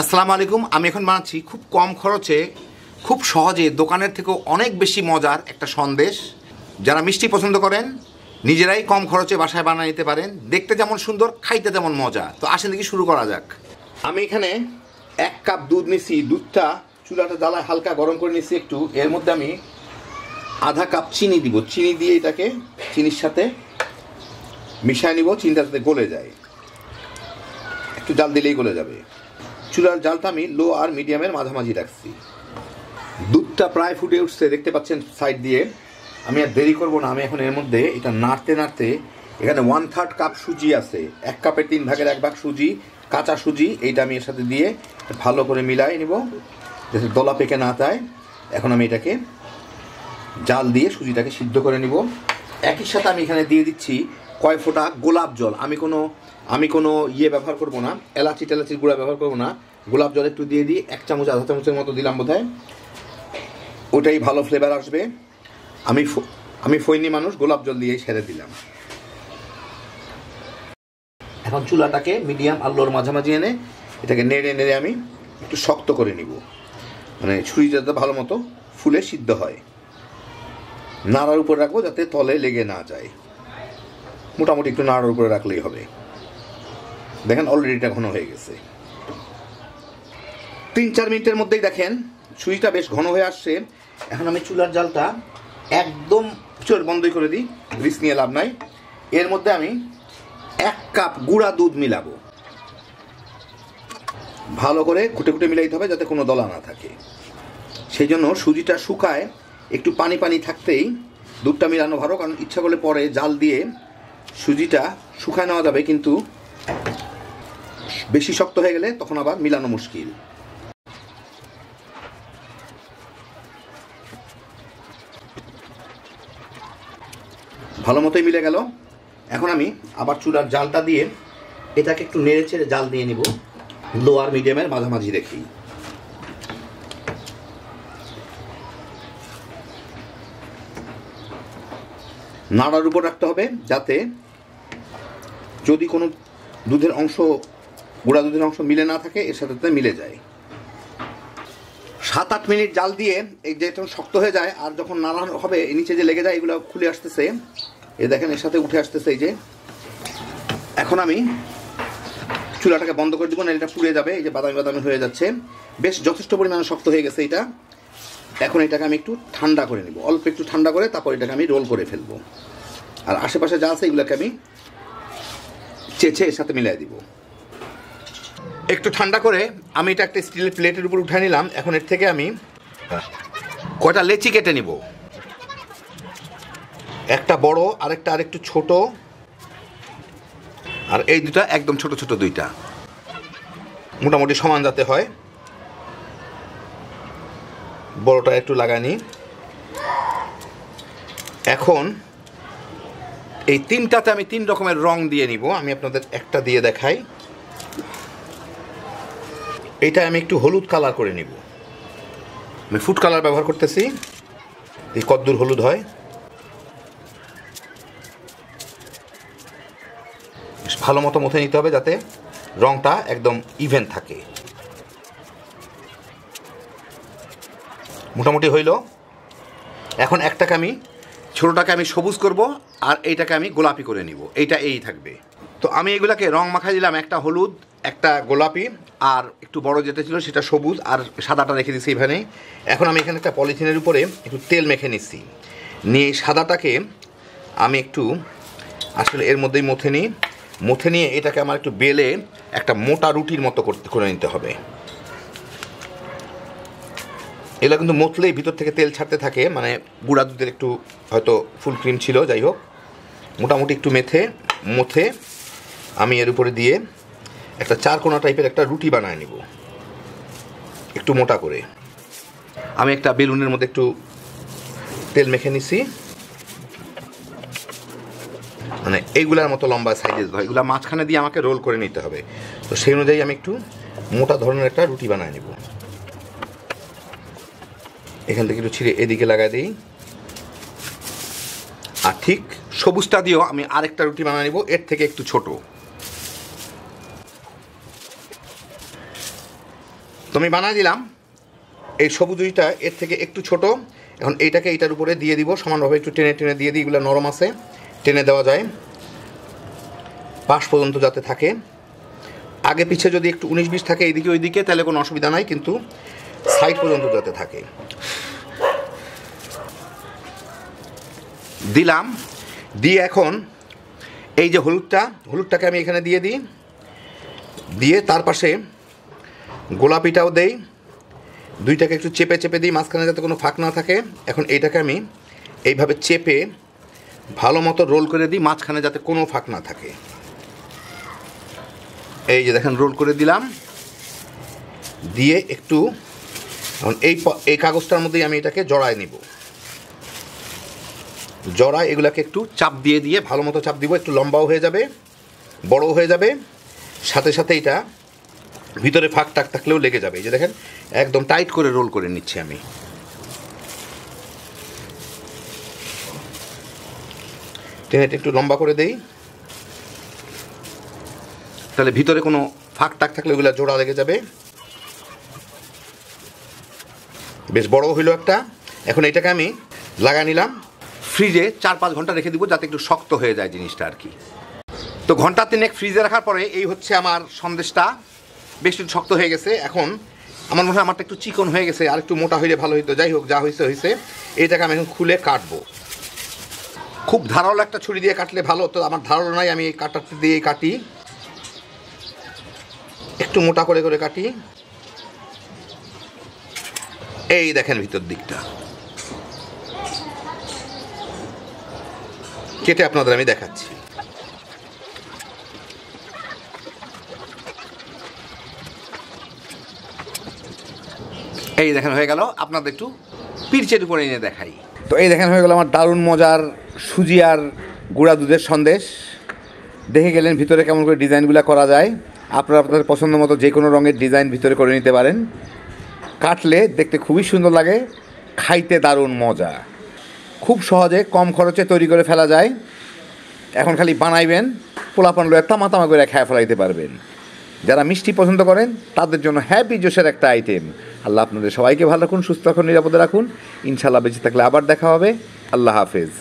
আসসালামু আলাইকুম। আমি এখন বানাচ্ছি খুব কম খরচে খুব সহজে দোকানের থেকেও অনেক বেশি মজার একটা সন্দেশ। যারা মিষ্টি পছন্দ করেন নিজেরাই কম খরচে বাসায় বানিয়ে নিতে পারেন। দেখতে যেমন সুন্দর, খাইতে তেমন মজা। তো আসেন দেখি শুরু করা যাক। আমি এখানে 1 কাপ দুধ নিছি। দুধটা চুলাটা জ্বালায় হালকা গরম করে নিছি একটু। এর মধ্যে আমি আধা কাপ চিনি দিব। চিনি দিয়ে এটাকে চিনির সাথে মিশিয়ে নিব। চিনিটা যাতে গলে যায়, একটু জাল দিলেই গলে যাবে। চুলার জালটা আমি লো আর মিডিয়ামের মাঝামাঝি রাখছি। দুধটা প্রায় ফুটে উঠছে, দেখতে পাচ্ছেন সাইড দিয়ে। আমি আর দেরি করবো না। আমি এখন এর মধ্যে এটা নাড়তে নাড়তে, এখানে 1/3 কাপ সুজি আছে, 1 কাপের 3 ভাগের 1 ভাগ সুজি, কাঁচা সুজি। এইটা আমি এর সাথে দিয়ে ভালো করে মিলাই নিব যাতে দলা পেকে না যায়। এখন আমি এটাকে জাল দিয়ে সুজিটাকে সিদ্ধ করে নিব। একই সাথে আমি এখানে দিয়ে দিচ্ছি কয় ফোঁটা গোলাপ জল। আমি কোনো ইয়ে ব্যবহার করব না, এলাচি টেলাচির গুঁড়া ব্যবহার করব না। গোলাপ জল একটু দিয়ে দিই, 1 চামচ আধা চামচের মতো দিলাম বোধহয়। ওটাই ভালো ফ্লেভার আসবে। আমি ফৈনি মানুষ, গোলাপ জল দিয়েই ছেড়ে দিলাম। এখন চুলাটাকে মিডিয়াম আর লোর মাঝামাঝি এনে এটাকে নেড়ে নেড়ে আমি একটু শক্ত করে নিব, মানে ছুরি যাতে ভালো মতো ফুলে সিদ্ধ হয়। নাড়ার উপর রাখবো যাতে তলে লেগে না যায়। মোটামুটি একটু নাড়ার উপরে রাখলেই হবে। দেখেন অলরেডি এটা ঘন হয়ে গেছে। 3-4 মিনিটের মধ্যেই দেখেন সুজিটা বেশ ঘন হয়ে আসছে। এখন আমি চুলার জালটা একদম বন্ধই করে দিই, রিস্ক নিয়ে লাভ নাই। এর মধ্যে আমি 1 কাপ গুঁড়া দুধ মিলাবো। ভালো করে ঘুটে ঘুটে মিলাইতে হবে যাতে কোনো দলা না থাকে। সেই জন্য সুজিটা শুকায় একটু পানি পানি থাকতেই দুধটা মিলানো ভালো, কারণ ইচ্ছা করলে পরে জাল দিয়ে সুজিটা শুকায় নেওয়া যাবে, কিন্তু বেশি শক্ত হয়ে গেলে তখন আবার মিলানো মুশকিল। ভালো মতোই মিলে গেল। এখন আমি আবার চুলার জালটা দিয়ে এটাকে একটু নেড়ে চেড়ে জাল দিয়ে নিব, লো আর মিডিয়ামের মাঝামাঝি রেখেই। নাড়ার উপর রাখতে হবে যাতে যদি কোনো দুধের অংশ, গুঁড়া দুধের অংশ মিলে না থাকে, এর সাথে মিলে যায়। 7-8 মিনিট জাল দিয়ে এই যে যখন শক্ত হয়ে যায় আর যখন নাড়ানো হবে নিচে যে লেগে যায় এগুলো খুলে আসতেছে। এই দেখেন এর সাথে উঠে আসতেছে এই যে। এখন আমি চুলাটাকে বন্ধ করে দিব, না এটা পুড়ে যাবে। এই যে বাদামি বাদামি হয়ে যাচ্ছে, বেশ যথেষ্ট পরিমাণে শক্ত হয়ে গেছে এটা। এখন এটাকে আমি একটু ঠান্ডা করে নিব, অল্প একটু ঠান্ডা করে তারপর এটাকে আমি রোল করে ফেলবো। আর আশেপাশে যা আছে এগুলোকে আমি চেঁচে এর সাথে মিলাই দিব। একটু ঠান্ডা করে আমি এটা একটা স্টিলের প্লেটের উপর উঠে নিলাম। এখন এর থেকে আমি কয়টা লেচি কেটে নিব, একটা বড় আরেকটা আরেকটু ছোট, আর এই দুটা একদম ছোট ছোট দুইটা, মোটামুটি সমান যাতে হয়। বড়টা একটু লাগানি। এখন এই তিনটাতে আমি 3 রকমের রং দিয়ে নিব। আমি আপনাদের একটা দিয়ে দেখাই। এইটা আমি একটু হলুদ কালার করে নিব। আমি ফুড কালার ব্যবহার করতেছি। এই কদ্দুর হলুদ হয়, ভালো মতো মথে নিতে হবে যাতে রংটা একদম ইভেন থাকে। মোটামুটি হইল। এখন একটাকে আমি ছোটোটাকে আমি সবুজ করব আর এইটাকে আমি গোলাপি করে নিব। এইটা এই থাকবে। তো আমি এগুলাকে রং মাখাই দিলাম, একটা হলুদ, একটা গোলাপি, আর একটু বড় যেটা ছিল সেটা সবুজ, আর সাদাটা রেখে দিচ্ছি এখানে। এখন আমি এখানে একটা পলিথিনের উপরে একটু তেল মেখে নিচ্ছি। নিয়ে সাদাটাকে আমি একটু আসলে এর মধ্যেই মথে নিয়ে এটাকে আমার একটু বেলে একটা মোটা রুটির মতো করে নিতে হবে। এগুলো কিন্তু মথলেই ভিতর থেকে তেল ছাড়তে থাকে, মানে গুঁড়া দুধের একটু হয়তো ফুল ক্রিম ছিল, যাই হোক। মোটামুটি একটু মথে আমি এর উপরে দিয়ে একটা 4 কোণা টাইপের একটা রুটি বানায় নিব, একটু মোটা করে। আমি একটা বেলুনের মধ্যে একটু তেল মেখে নিছি, মানে এইগুলার মতো লম্বা সাইজের হয়। এগুলা মাঝখানে দিয়ে আমাকে রোল করে নিতে হবে। তো সেই অনুযায়ী আমি একটু মোটা ধরনের একটা রুটি বানায় নিব। এখান থেকে একটু ছিঁড়ে এদিকে লাগাই দিই। আর ঠিক সবুজটা দিয়েও আমি আরেকটা রুটি বানিয়ে নিব, এর থেকে একটু ছোট। তো আমি বানাই দিলাম। এই সবুজটা এর থেকে একটু ছোট। এখন এইটাকে এইটার উপরে দিয়ে দিব, সমানভাবে একটু টেনে টেনে দিয়ে দিই। এগুলো নরম আছে, টেনে দেওয়া যায় পাশ পর্যন্ত যাতে থাকে। আগে পিছে যদি একটু 19-20 থাকে এইদিকে ওইদিকে তাহলে কোনো অসুবিধা নাই, কিন্তু সাইড পর্যন্ত যাতে থাকে। দিলাম, দিয়ে এখন এই যে হলুদটাকে আমি এখানে দিয়ে দিই, দিয়ে তার পাশে গোলাপিটাও দেই। দুইটাকে একটু চেপে চেপে দিই, মাঝখানে যাতে কোনো ফাঁক না থাকে। এখন এইটাকে আমি এইভাবে চেপে ভালো মতো রোল করে দিই, মাঝখানে যাতে কোনো ফাঁক না থাকে। এই যে দেখেন রোল করে দিলাম, দিয়ে একটু এখন এই কাগজটার মধ্যেই আমি এটাকে জড়ায় নিব। জড়ায় এগুলাকে একটু চাপ দিয়ে দিয়ে ভালো মতো চাপ দিব, একটু লম্বাও হয়ে যাবে, বড়ও হয়ে যাবে। সাথে সাথে এটা ভিতরে ফাঁক টাক থাকলেও লেগে যাবে। এই যে দেখেন একদম টাইট করে রোল করে নিচ্ছি আমি। টেনে একটু লম্বা করে দেই, তাহলে ভিতরে কোনো ফাঁক টাক থাকলে ওগুলো জোড়া লেগে যাবে। বেশ বড় হইলো একটা। এখন এটাকে আমি লাগাই নিলাম, ফ্রিজে 4-5 ঘন্টা রেখে দিব যাতে একটু শক্ত হয়ে যায় জিনিসটা আর কি। তো ঘন্টা 3 ফ্রিজে রাখার পরে এই হচ্ছে আমার সন্দেশটা, বেশ একটু শক্ত হয়ে গেছে। এখন আমার মনে হয় আমারটা একটু চিকন হয়ে গেছে, আর একটু মোটা হইলে ভালো হইতো। যাই হোক, যা হয়েছে হয়েছে। এইটাকে আমি এখন খুলে কাটবো। খুব ধারালো একটা ছুরি দিয়ে কাটলে ভালো, তো আমার ধারালো নাই, আমি এই কাটারটা দিয়ে কাটি, একটু মোটা করে করে কাটি। এই দেখেন ভিতর দিকটা কেটে আপনাদের আমি দেখাচ্ছি। এই দেখেন হয়ে গেল, আপনাদের একটু পিরচের উপরে এনে দেখাই। তো এই দেখেন হয়ে গেল আমার দারুণ মজার সুজি আর গুঁড়া দুধের সন্দেশ। দেখে গেলেন ভিতরে কেমন করে ডিজাইনগুলো করা যায়। আপনারা আপনাদের পছন্দ মতো যে কোনো রঙের ডিজাইন ভিতরে করে নিতে পারেন। কাটলে দেখতে খুবই সুন্দর লাগে, খাইতে দারুণ মজা। খুব সহজে কম খরচে তৈরি করে ফেলা যায়। এখন খালি বানাইবেন, পোলাপান লয়ে তামা তামা করে খেয়ে ফেলাইতে পারবেন। যারা মিষ্টি পছন্দ করেন তাদের জন্য হ্যাপি জোশের একটা আইটেম। আল্লাহ আপনাদের সবাইকে ভালো রাখুন, সুস্থ রাখুন, নিরাপদে রাখুন। ইনশাআল্লাহ বেঁচে থাকলে আবার দেখা হবে। আল্লাহ হাফেজ।